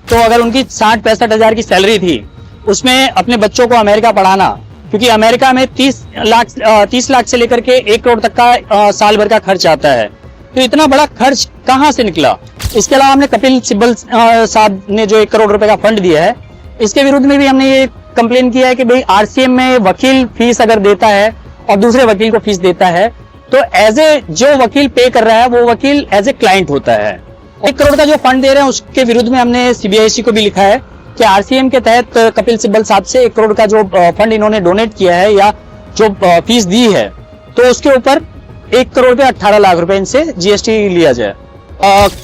तो अगर उनकी 60-65 हजार की सैलरी थी, उसमें अपने बच्चों को अमेरिका पढ़ाना, क्योंकि अमेरिका में 30 लाख से लेकर के 1 करोड़ तक का साल भर का खर्च आता है, तो इतना बड़ा खर्च कहां से निकला। इसके अलावा हमने कपिल सिब्बल साहब ने जो 1 करोड़ रुपए का फंड दिया है, इसके विरुद्ध में भी हमने ये कंप्लेन किया है कि भाई आरसीएम में वकील फीस अगर देता है और दूसरे वकील को फीस देता है, तो एज ए जो वकील पे कर रहा है वो वकील एज ए क्लाइंट होता है। 1 करोड़ का जो फंड दे रहे हैं उसके विरुद्ध में हमने सीबीआईसी को भी लिखा है कि आरसीएम के तहत कपिल सिब्बल साहब से 1 करोड़ का जो फंड इन्होंने डोनेट किया है या जो फीस दी है, तो उसके ऊपर 1 करोड़ पे 18 लाख रुपए इनसे जीएसटी लिया जाए।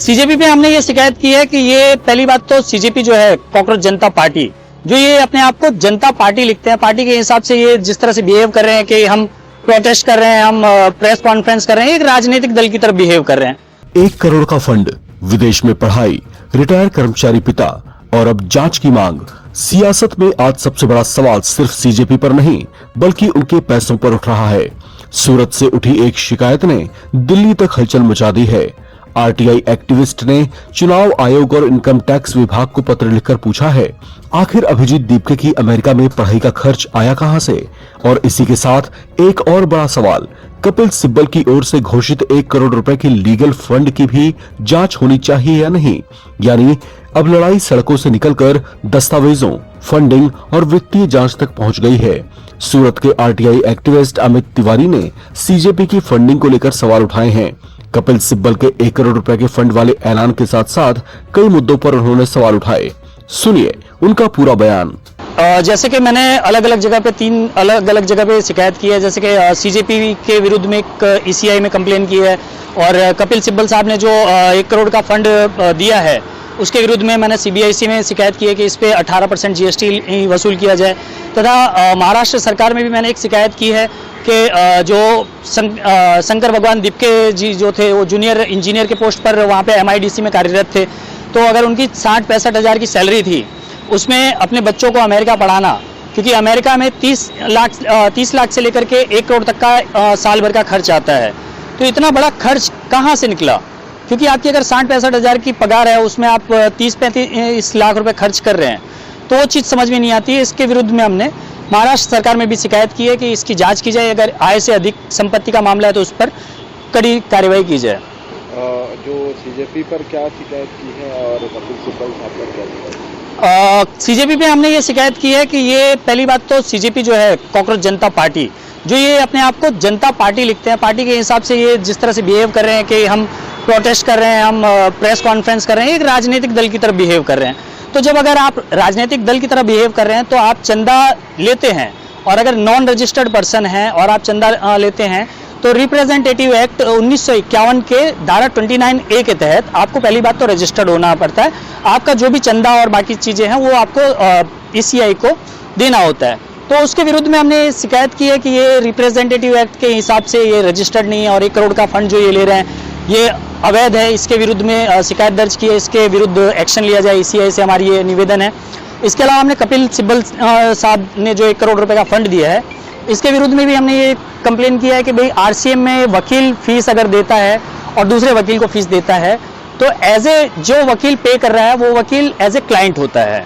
सीजेपी पे हमने ये शिकायत की है कि ये पहली बात तो सीजेपी जो है कॉकरोच जनता पार्टी, जो ये अपने आप को जनता पार्टी लिखते हैं, पार्टी के हिसाब से ये जिस तरह से बिहेव कर रहे हैं कि हम प्रोटेस्ट कर रहे हैं, हम प्रेस कॉन्फ्रेंस कर रहे हैं, एक राजनीतिक दल की तरफ बिहेव कर रहे हैं। 1 करोड़ का फंड, विदेश में पढ़ाई, रिटायर कर्मचारी पिता और अब जांच की मांग। सियासत में आज सबसे बड़ा सवाल सिर्फ सीजेपी पर नहीं बल्कि उनके पैसों पर उठ रहा है। सूरत से उठी एक शिकायत ने दिल्ली तक हलचल मचा दी है। आरटीआई एक्टिविस्ट ने चुनाव आयोग और इनकम टैक्स विभाग को पत्र लिखकर पूछा है, आखिर अभिजीत दीपके की अमेरिका में पढ़ाई का खर्च आया कहां से। और इसी के साथ एक और बड़ा सवाल, कपिल सिब्बल की ओर से घोषित 1 करोड़ रुपए की लीगल फंड की भी जांच होनी चाहिए या नहीं। यानी अब लड़ाई सड़कों से निकलकर दस्तावेजों, फंडिंग और वित्तीय जांच तक पहुंच गई है। सूरत के आरटीआई एक्टिविस्ट अमित तिवारी ने सीजेपी की फंडिंग को लेकर सवाल उठाए हैं। कपिल सिब्बल के 1 करोड़ रुपए के फंड वाले ऐलान के साथ साथ कई मुद्दों पर उन्होंने सवाल उठाए। सुनिए उनका पूरा बयान। जैसे कि मैंने अलग अलग जगह पे 3 अलग अलग जगह पे शिकायत की है, जैसे कि सीजेपी के विरुद्ध में एक ईसीआई में कंप्लेन की है, और कपिल सिब्बल साहब ने जो 1 करोड़ का फंड दिया है उसके विरुद्ध में मैंने सीबीआईसी में शिकायत की है कि इस पे 18% जीएसटी वसूल किया जाए। तथा महाराष्ट्र सरकार में भी मैंने एक शिकायत की है कि जो शंकर भगवान दीपके जी जो थे वो जूनियर इंजीनियर के पोस्ट पर वहाँ पे एमआईडीसी में कार्यरत थे, तो अगर उनकी 60-65 हजार की सैलरी थी, उसमें अपने बच्चों को अमेरिका पढ़ाना, क्योंकि अमेरिका में 30 लाख से लेकर के 1 करोड़ तक का साल भर का खर्च आता है, तो इतना बड़ा खर्च कहाँ से निकला। क्योंकि आपकी अगर 60-65 हजार की पगार है, उसमें आप 30-35 लाख रुपए खर्च कर रहे हैं, तो वो चीज़ समझ में नहीं आती है। इसके विरुद्ध में हमने महाराष्ट्र सरकार में भी शिकायत की है कि इसकी जांच की जाए, अगर आय से अधिक संपत्ति का मामला है तो उस पर कड़ी कार्रवाई की जाए। जो सीजेपी पर क्या शिकायत की है और कपिल सिब्बल साहब पर क्या शिकायत? सीजेपी पे हमने ये शिकायत की है कि ये पहली बात तो सीजेपी जो है कॉकरोच जनता पार्टी, जो ये अपने आप को जनता पार्टी लिखते हैं, पार्टी के हिसाब से ये जिस तरह से बिहेव कर रहे हैं कि हम प्रोटेस्ट कर रहे हैं, हम प्रेस कॉन्फ्रेंस कर रहे हैं, एक राजनीतिक दल की तरफ बिहेव कर रहे हैं। तो जब अगर आप राजनीतिक दल की तरह बिहेव कर रहे हैं तो आप चंदा लेते हैं, और अगर नॉन रजिस्टर्ड पर्सन हैं और आप चंदा लेते हैं तो रिप्रेजेंटेटिव एक्ट 1951 के धारा 29A के तहत आपको पहली बात तो रजिस्टर्ड होना पड़ता है। आपका जो भी चंदा और बाकी चीज़ें हैं वो आपको ईसीआई को देना होता है। तो उसके विरुद्ध में हमने शिकायत की है कि ये रिप्रेजेंटेटिव एक्ट के हिसाब से ये रजिस्टर्ड नहीं है, और 1 करोड़ का फंड जो ये ले रहे हैं ये अवैध है। इसके विरुद्ध में शिकायत दर्ज की है, इसके विरुद्ध एक्शन लिया जाए, ईसीआई से हमारी ये निवेदन है। इसके अलावा हमने कपिल सिब्बल साहब ने जो 1 करोड़ रुपए का फंड दिया है, इसके विरुद्ध में भी हमने ये कंप्लेन किया है कि भाई आरसीएम में वकील फीस अगर देता है और दूसरे वकील को फीस देता है, तो एज ए जो वकील पे कर रहा है वो वकील एज ए क्लाइंट होता है,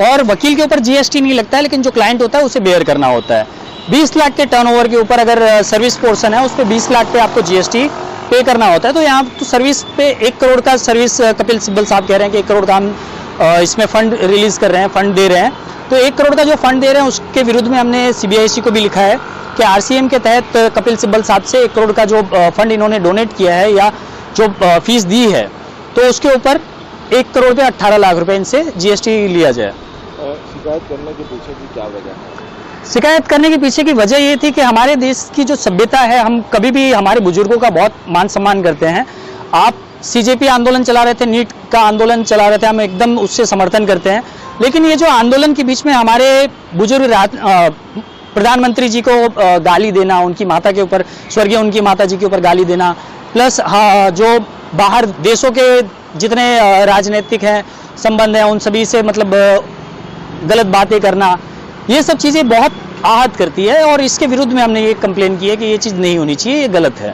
और वकील के ऊपर जीएसटी नहीं लगता है, लेकिन जो क्लाइंट होता है उसे बेयर करना होता है। 20 लाख के टर्नओवर के ऊपर अगर सर्विस पोर्शन है उस पर 20 लाख पे आपको जीएसटी पे करना होता है। तो यहाँ तो सर्विस पे 1 करोड़ का सर्विस कपिल सिब्बल साहब कह रहे हैं कि 1 करोड़ का हम इसमें फंड रिलीज कर रहे हैं, फंड दे रहे हैं। तो 1 करोड़ का जो फंड दे रहे हैं उसके विरुद्ध में हमने सीबीआईसी को भी लिखा है कि आरसीएम के तहत कपिल सिब्बल साहब से 1 करोड़ का जो फंड इन्होंने डोनेट किया है या जो फीस दी है, तो उसके ऊपर 1 करोड़ पे 18 लाख रुपए इनसे जीएसटी लिया जाए। शिकायत करने के पीछे की क्या वजह है? शिकायत करने के पीछे की वजह ये थी कि हमारे देश की जो सभ्यता है, हम कभी भी हमारे बुजुर्गों का बहुत मान सम्मान करते हैं। आप सीजेपी आंदोलन चला रहे थे, नीट का आंदोलन चला रहे थे, हम एकदम उससे समर्थन करते हैं, लेकिन ये जो आंदोलन के बीच में हमारे बुजुर्ग प्रधानमंत्री जी को गाली देना, उनकी माता के ऊपर, स्वर्गीय उनकी माता जी के ऊपर गाली देना, प्लस जो बाहर देशों के जितने राजनीतिक हैं संबंध हैं उन सभी से मतलब गलत बातें करना, ये सब चीज़ें बहुत आहत करती है, और इसके विरुद्ध में हमने ये कंप्लेन की है कि ये चीज़ नहीं होनी चाहिए, ये गलत है।